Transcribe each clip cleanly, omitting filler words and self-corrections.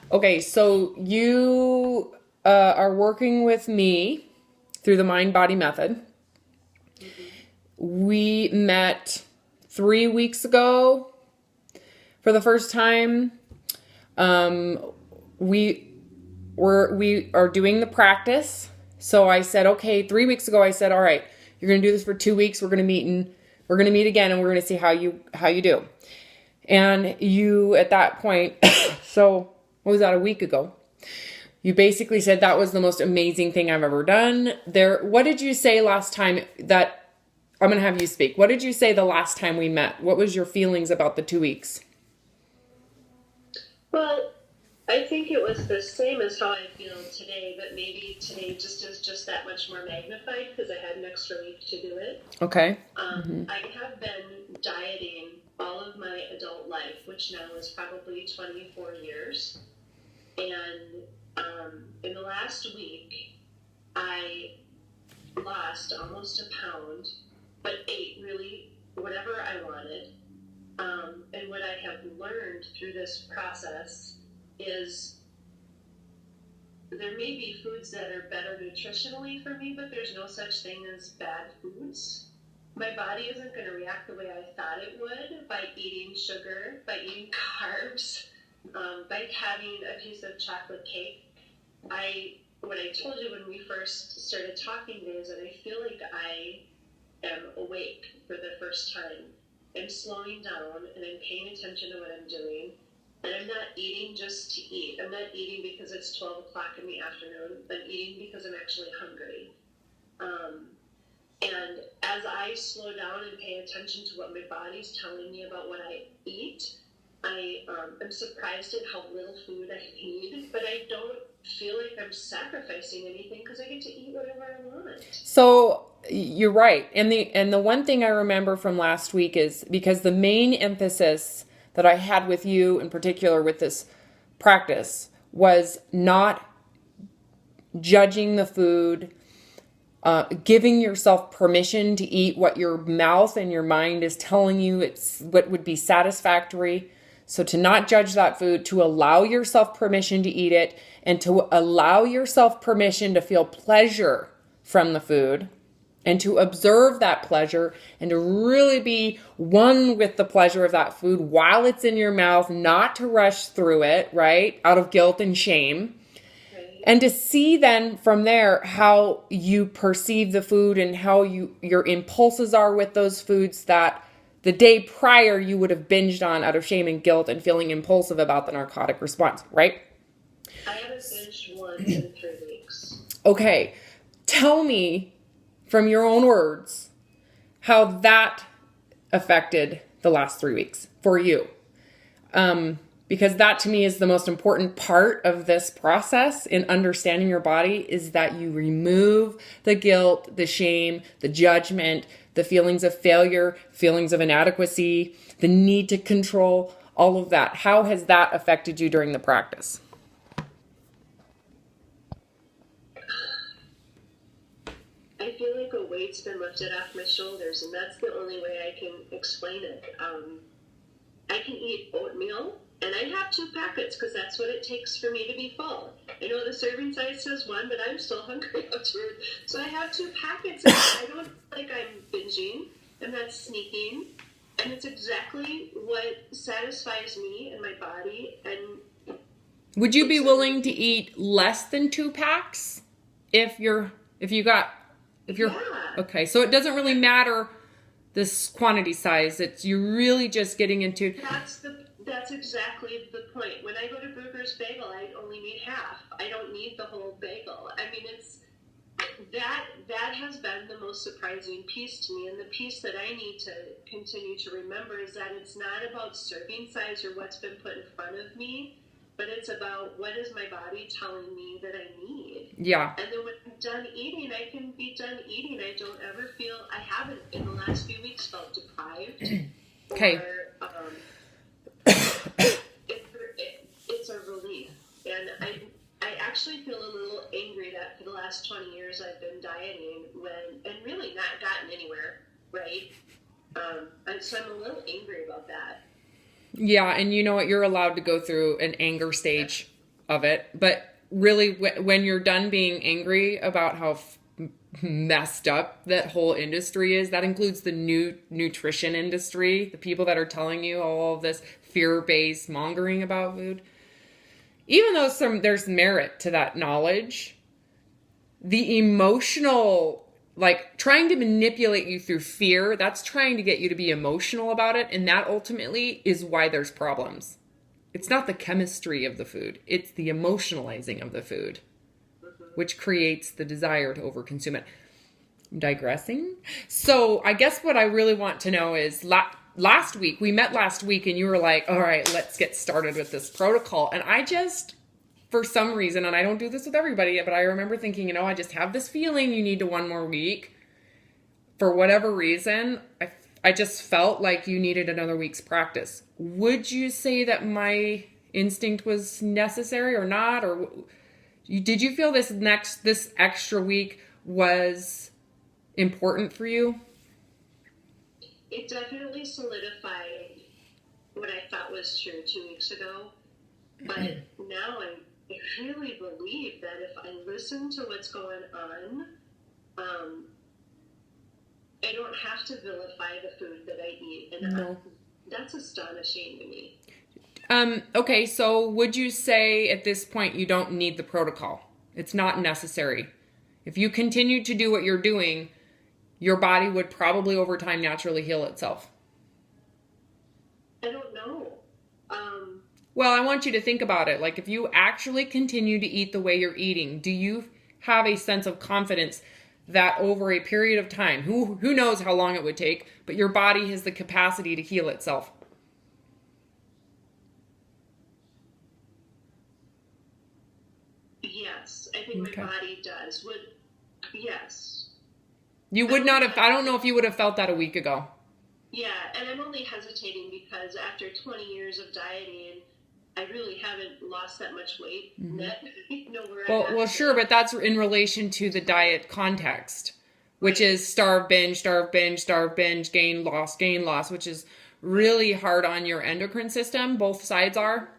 Okay, so you are working with me through the Mind Body Method. Hmm. We met 3 weeks ago for the first time. Um, we we are doing the practice. So I said, okay, 3 weeks ago I said, all right, you're gonna do this for 2 weeks. We're gonna meet again, and we're gonna see how you do. And you at that point, so what was that, a week ago? You basically said that was the most amazing thing I've ever done. There, what did you say last time that I'm going to have you speak? What did you say the last time we met? What was your feelings about the 2 weeks? Well, I think it was the same as how I feel today, but maybe today just is just that much more magnified because I had an extra week to do it. Okay. I have been dieting all of my adult life, which now is probably 24 years. And in the last week, I lost almost a pound, but ate really whatever I wanted. And what I have learned through this process is there may be foods that are better nutritionally for me, but there's no such thing as bad foods. My body isn't going to react the way I thought it would by eating sugar, by eating carbs, by having a piece of chocolate cake. What I told you when we first started talking today is that I feel like I am awake for the first time. I'm slowing down and I'm paying attention to what I'm doing. And I'm not eating just to eat. I'm not eating because it's 12 o'clock in the afternoon. I'm eating because I'm actually hungry. Um, and as I slow down and pay attention to what my body's telling me about what I eat, I am surprised at how little food I need, but I don't feel like I'm sacrificing anything because I get to eat whatever I want. So you're right. And the one thing I remember from last week is because the main emphasis that I had with you in particular with this practice was not judging the food, giving yourself permission to eat what your mouth and your mind is telling you it's what would be satisfactory. So to not judge that food, to allow yourself permission to eat it, and to allow yourself permission to feel pleasure from the food, and to observe that pleasure and to really be one with the pleasure of that food while it's in your mouth, not to rush through it, right? Out of guilt and shame, Right? and to see then from there how you perceive the food and how your impulses are with those foods that the day prior you would have binged on out of shame and guilt and feeling impulsive about the narcotic response, right? I haven't binged once in 3 weeks. Okay, tell me from your own words how that affected the last 3 weeks for you. Because that to me is the most important part of this process in understanding your body, is that you remove the guilt, the shame, the judgment, the feelings of failure, feelings of inadequacy, the need to control, all of that. How has that affected you during the practice? I feel like a weight's been lifted off my shoulders, and that's the only way I can explain it. I can eat oatmeal, and I have 2 packets because that's what it takes for me to be full. I know the serving size says one, but I'm still hungry afterward. So I have 2 packets, and I don't feel like I'm binging. I'm not sneaking. And it's exactly what satisfies me and my body. And Would you be it's willing to eat less than 2 packs if you're if you got if you're yeah. okay? So it doesn't really matter this quantity size. It's you're really just getting into. That's exactly the point. When I go to Bruegger's Bagel, I only need half. I don't need the whole bagel. I mean, it's that has been the most surprising piece to me, and the piece that I need to continue to remember is that it's not about serving size or what's been put in front of me, but it's about what is my body telling me that I need. Yeah. And then when I'm done eating, I can be done eating. I don't ever feel, I haven't in the last few weeks felt deprived Okay. or it's a relief. And I actually feel a little angry that for the last 20 years I've been dieting and really not gotten anywhere, right? So I'm a little angry about that. Yeah, and you know what? You're allowed to go through an anger stage. of it. But really, when you're done being angry about how messed up that whole industry is, that includes the nutrition industry, the people that are telling you all of this fear-based mongering about food. Even though there's merit to that knowledge, the emotional, like trying to manipulate you through fear, that's trying to get you to be emotional about it. And that ultimately is why there's problems. It's not the chemistry of the food. It's the emotionalizing of the food, which creates the desire to overconsume it. I'm digressing. So I guess what I really want to know is last week, we met last week and you were like, all right, let's get started with this protocol. And I just, for some reason, and I don't do this with everybody, but I remember thinking, I just have this feeling you need to one more week. For whatever reason, I just felt like you needed another week's practice. Would you say that my instinct was necessary or not? Or did you feel this extra week was important for you? It definitely solidified what I thought was true 2 weeks ago. But now I really believe that if I listen to what's going on, I don't have to vilify the food that I eat. And No. That's astonishing to me. Okay, so would you say at this point you don't need the protocol? It's not necessary. If you continue to do what you're doing, your body would probably over time naturally heal itself. I don't know. Well, I want you to think about it. Like if you actually continue to eat the way you're eating, do you have a sense of confidence that over a period of time, who knows how long it would take, but your body has the capacity to heal itself? Yes, I think my body does. Yes. You would not have, I don't know if you would have felt that a week ago. Yeah, and I'm only hesitating because after 20 years of dieting, I really haven't lost that much weight. Well, sure, but that's in relation to the diet context, which is starve, binge, gain, loss, which is really hard on your endocrine system. Both sides are.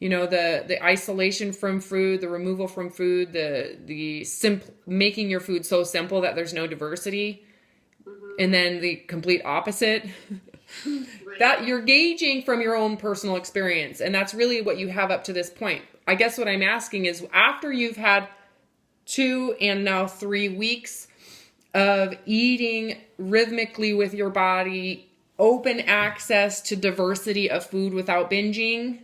The isolation from food, the removal from food, the making your food so simple that there's no diversity, and then the complete opposite. That you're gauging from your own personal experience, and that's really what you have up to this point. I guess what I'm asking is, after you've had 2 and now 3 weeks of eating rhythmically with your body, open access to diversity of food without binging,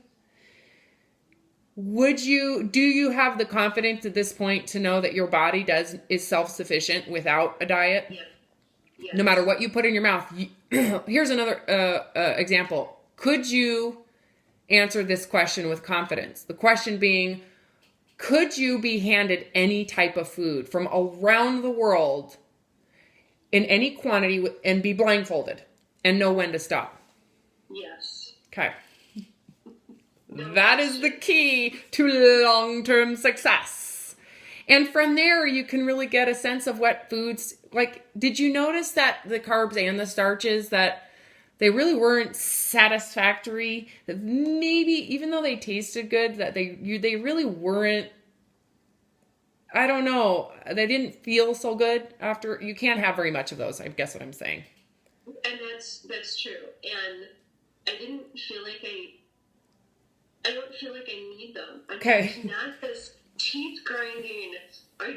do you have the confidence at this point to know that your body is self-sufficient without a diet? Yeah. Yes. No matter what you put in your mouth. Here's another example. Could you answer this question with confidence? The question being, could you be handed any type of food from around the world in any quantity and be blindfolded and know when to stop? Yes. Okay. That is the key to long-term success. And from there, you can really get a sense of what foods, like, did you notice that the carbs and the starches, that they really weren't satisfactory? That maybe, even though they tasted good, that they really weren't, I don't know, they didn't feel so good after. You can't have very much of those, I guess what I'm saying. And that's true. And I didn't feel like I don't feel like I need them. Okay. I'm not this teeth grinding. I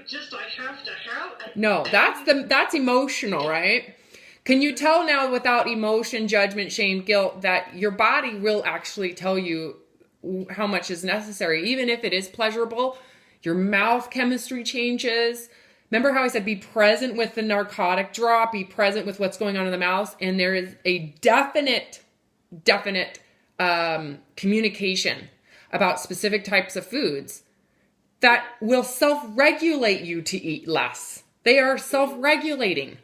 have to have. No, that's emotional, right? Can you tell now without emotion, judgment, shame, guilt that your body will actually tell you how much is necessary, even if it is pleasurable? Your mouth chemistry changes. Remember how I said be present with the narcotic drop, be present with what's going on in the mouth, and there is a definite communication about specific types of foods that will self-regulate you to eat less. They are self-regulating.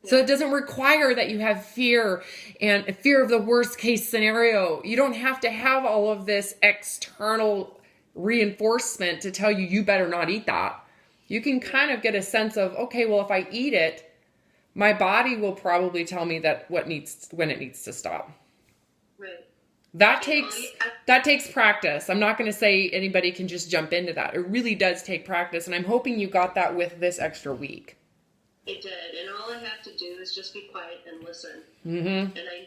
So it doesn't require that you have fear and fear of the worst case scenario. You don't have to have all of this external reinforcement to tell you better not eat that. You can kind of get a sense of, okay, well, if I eat it, my body will probably tell me that when it needs to stop. Right. That takes practice. I'm not going to say anybody can just jump into that. It really does take practice, and I'm hoping you got that with this extra week. It did, and all I have to do is just be quiet and listen. Mm-hmm. And I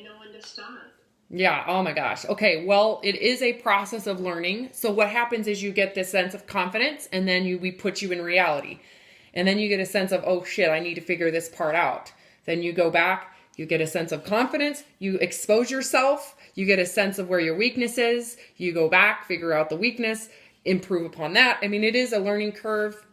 know when to stop. Yeah. Oh my gosh. Okay. Well, it is a process of learning. So what happens is you get this sense of confidence, and then we put you in reality, and then you get a sense of, oh shit, I need to figure this part out. Then you go back. You get a sense of confidence. You expose yourself. You get a sense of where your weakness is. You go back, figure out the weakness, improve upon that. I mean, it is a learning curve.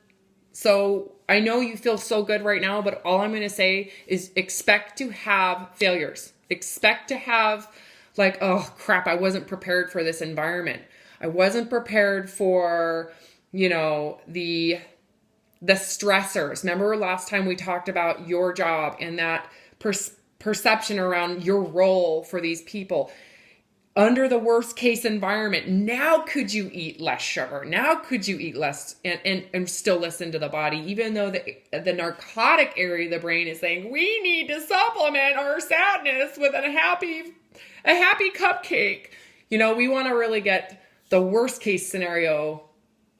So I know you feel so good right now, but all I'm going to say is expect to have failures. Expect to have like, oh crap, I wasn't prepared for this environment. I wasn't prepared for, the stressors. Remember last time we talked about your job and that perception around your role for these people. Under the worst case environment, now could you eat less sugar? Now could you eat less and still listen to the body, even though the narcotic area of the brain is saying, we need to supplement our sadness with a happy cupcake. We want to really get the worst case scenario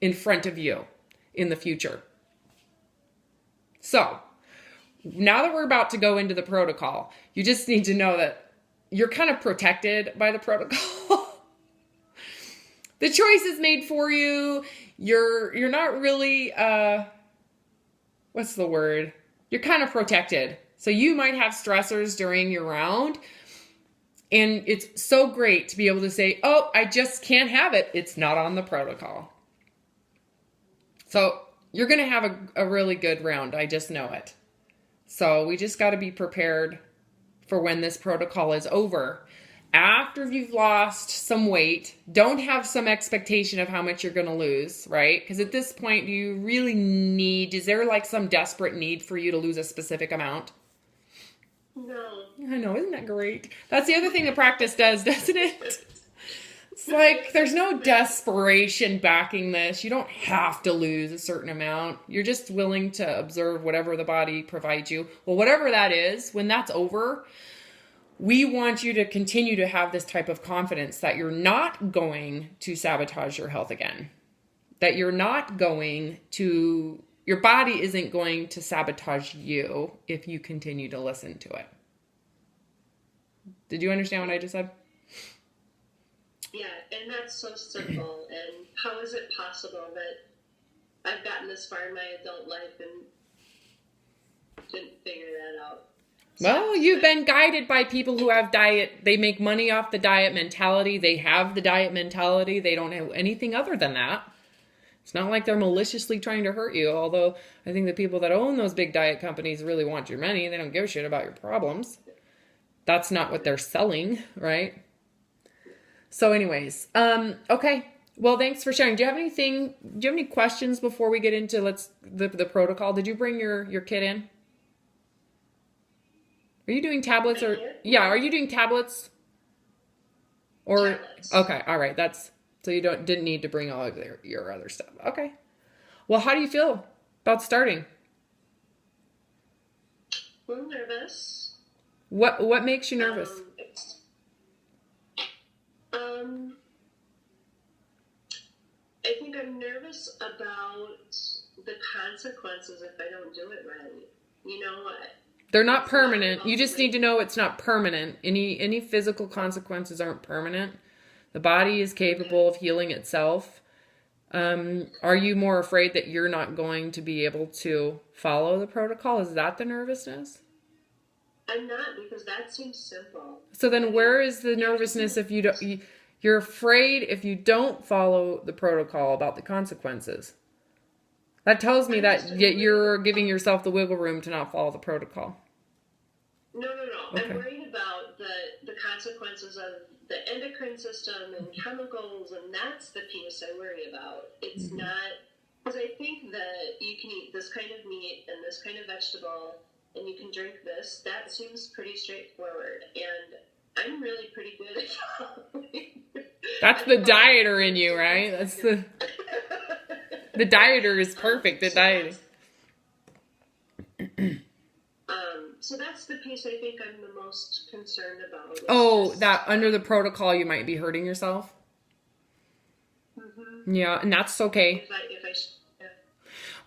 in front of you in the future. So now that we're about to go into the protocol, you just need to know that you're kind of protected by the protocol. The choice is made for you. You're not really, what's the word? You're kind of protected. So you might have stressors during your round. And it's so great to be able to say, oh, I just can't have it. It's not on the protocol. So you're going to have a really good round. I just know it. So we just got to be prepared for when this protocol is over. After you've lost some weight, don't have some expectation of how much you're going to lose, right? Because at this point, do you really is there like some desperate need for you to lose a specific amount? No. I know, isn't that great? That's the other thing the practice does, doesn't it? It's like there's no desperation backing this. You don't have to lose a certain amount. You're just willing to observe whatever the body provides you. Well, whatever that is, when that's over, we want you to continue to have this type of confidence that you're not going to sabotage your health again. That you're not going to, your body isn't going to sabotage you if you continue to listen to it. Did you understand what I just said? Yeah, and that's so simple. And how is it possible that I've gotten this far in my adult life and didn't figure that out? Well, you've been guided by people who have they make money off the diet mentality. They have the diet mentality. They don't have anything other than that. It's not like they're maliciously trying to hurt you, although I think the people that own those big diet companies really want your money. They don't give a shit about your problems. That's not what they're selling, right? So anyways, okay. Well, thanks for sharing. Do you have any questions before we get into the protocol? Did you bring your kid in? Are you doing tablets are you doing tablets? Or Tablets. Okay, all right. So you didn't need to bring all of your other stuff. Okay. Well, how do you feel about starting? A little nervous. What makes you nervous? I think I'm nervous about the consequences if I don't do it right. You know what? They're not permanent. You just need to know it's not permanent. Any physical consequences aren't permanent. The body is capable of healing itself. Are you more afraid that you're not going to be able to follow the protocol? Is that the nervousness? I'm not, because that seems simple. So then where is the nervousness if you're afraid if you don't follow the protocol about the consequences? That tells me that you're giving yourself the wiggle room to not follow the protocol. No. Okay. I'm worried about the consequences of the endocrine system and chemicals, and that's the piece I worry about. It's not, because I think that you can eat this kind of meat and this kind of vegetable, and you can drink this. That seems pretty straightforward, and I'm really pretty good at following. That's the dieter in you, right? That's the dieter is perfect. The dieter. So that's the piece I think I'm the most concerned about. Oh, that under the protocol you might be hurting yourself. Mm-hmm. Yeah, and that's okay. Yeah.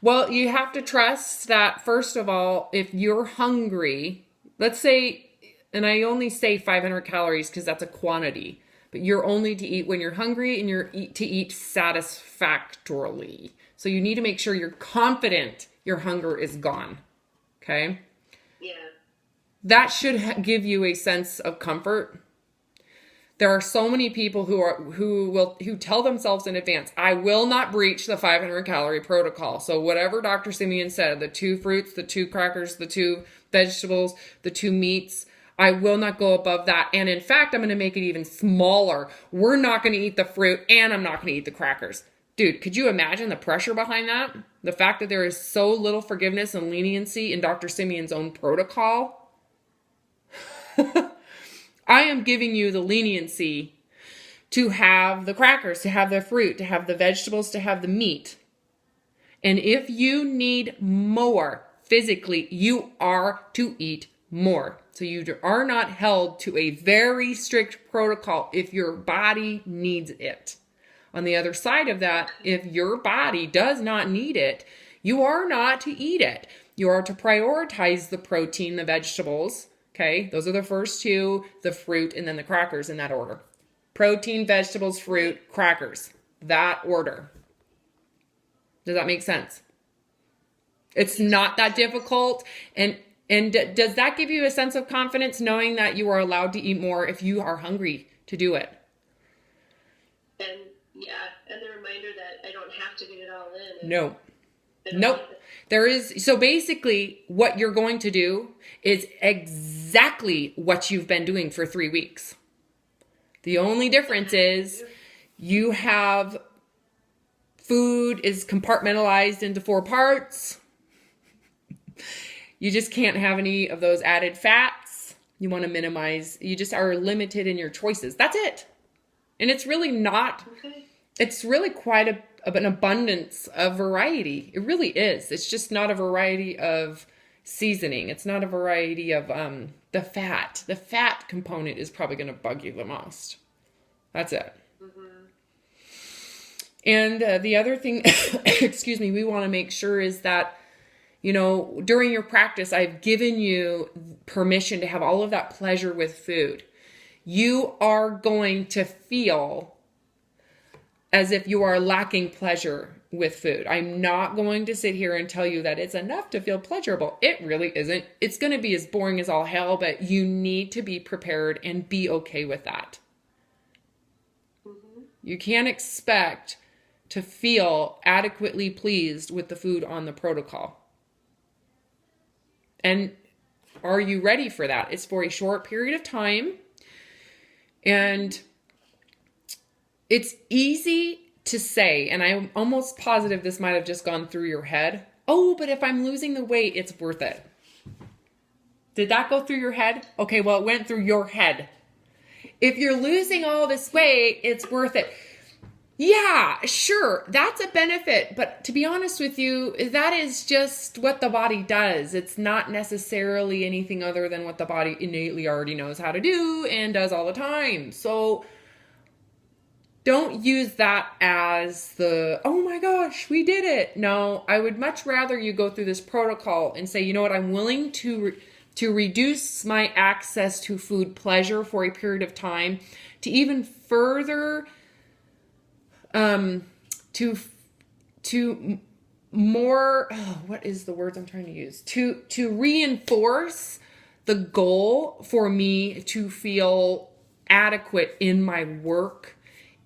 Well, you have to trust that, first of all, if you're hungry, let's say, and I only say 500 calories because that's a quantity, but you're only to eat when you're hungry and you're to eat satisfactorily. So you need to make sure you're confident your hunger is gone. Okay? Yeah. That should give you a sense of comfort. There are so many people who tell themselves in advance, I will not breach the 500 calorie protocol. So whatever Dr. Simeon said, the 2 fruits, the 2 crackers, the 2 vegetables, the 2 meats, I will not go above that. And in fact, I'm going to make it even smaller. We're not going to eat the fruit and I'm not going to eat the crackers. Dude, could you imagine the pressure behind that? The fact that there is so little forgiveness and leniency in Dr. Simeon's own protocol. I am giving you the leniency to have the crackers, to have the fruit, to have the vegetables, to have the meat. And if you need more physically, you are to eat more. So you are not held to a very strict protocol if your body needs it. On the other side of that, if your body does not need it, you are not to eat it. You are to prioritize the protein, the vegetables. Okay, those are the first 2, the fruit, and then the crackers in that order. Protein, vegetables, fruit, crackers. That order. Does that make sense? It's not that difficult. And does that give you a sense of confidence knowing that you are allowed to eat more if you are hungry to do it? And yeah, and the reminder that I don't have to get it all in. No. Nope. There is, so basically what you're going to do is exactly what you've been doing for 3 weeks. The only difference is you have food is compartmentalized into 4 parts. You just can't have any of those added fats. You want to minimize, you just are limited in your choices. That's it. And it's really not, it's really quite an abundance of variety. It really is. It's just not a variety of seasoning. It's not a variety of the fat. The fat component is probably going to bug you the most. That's it. Mm-hmm. And the other thing, excuse me, we want to make sure is that, you know, during your practice, I've given you permission to have all of that pleasure with food. You are going to feel as if you are lacking pleasure with food. I'm not going to sit here and tell you that it's enough to feel pleasurable. It really isn't. It's going to be as boring as all hell, but you need to be prepared and be okay with that. Mm-hmm. You can't expect to feel adequately pleased with the food on the protocol. And are you ready for that? It's for a short period of time. And it's easy to say, and I'm almost positive this might have just gone through your head. Oh, but if I'm losing the weight, it's worth it. Did that go through your head? Okay, well, it went through your head. If you're losing all this weight, it's worth it. Yeah, sure, that's a benefit. But to be honest with you, that is just what the body does. It's not necessarily anything other than what the body innately already knows how to do and does all the time. So don't use that as the, oh my gosh, we did it. No, I would much rather you go through this protocol and say, you know what, I'm willing to reduce my access to food pleasure for a period of time to even further, to more, what is the words I'm trying to use? To reinforce the goal for me to feel adequate in my work,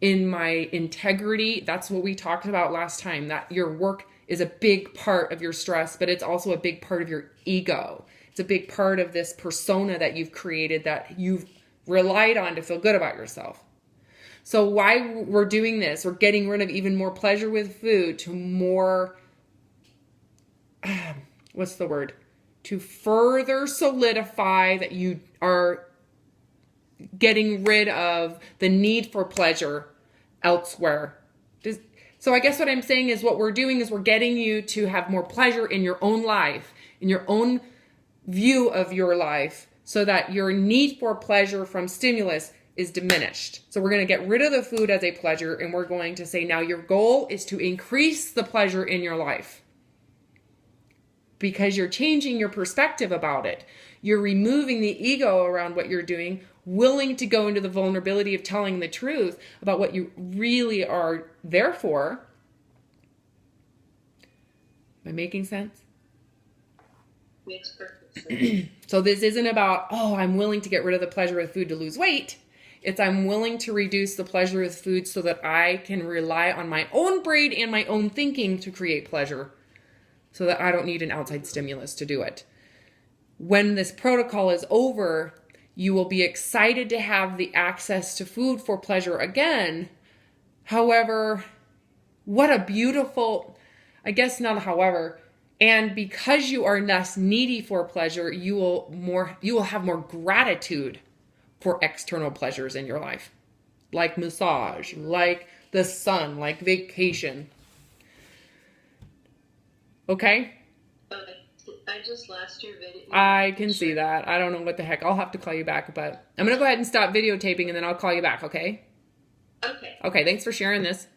in my integrity. That's what we talked about last time, that your work is a big part of your stress, but it's also a big part of your ego. It's a big part of this persona that you've created that you've relied on to feel good about yourself. So why we're doing this, we're getting rid of even more pleasure with food to more, what's the word? To further solidify that you are getting rid of the need for pleasure elsewhere. So I guess what I'm saying is what we're doing is we're getting you to have more pleasure in your own life, in your own view of your life so that your need for pleasure from stimulus is diminished. So we're going to get rid of the food as a pleasure, and we're going to say now your goal is to increase the pleasure in your life because you're changing your perspective about it. You're removing the ego around what you're doing, willing to go into the vulnerability of telling the truth about what you really are there for. Am I making sense? Makes perfect sense. So this isn't about, oh, I'm willing to get rid of the pleasure of food to lose weight. It's I'm willing to reduce the pleasure of food so that I can rely on my own brain and my own thinking to create pleasure so that I don't need an outside stimulus to do it. When this protocol is over, you will be excited to have the access to food for pleasure again. However, what a beautiful, I guess not however, and because you are less needy for pleasure, you will have more gratitude for external pleasures in your life, like massage, like the sun, like vacation. Okay? I just lost your video. I can see that. I don't know what the heck. I'll have to call you back, but I'm going to go ahead and stop videotaping and then I'll call you back, okay? Okay. Okay, thanks for sharing this.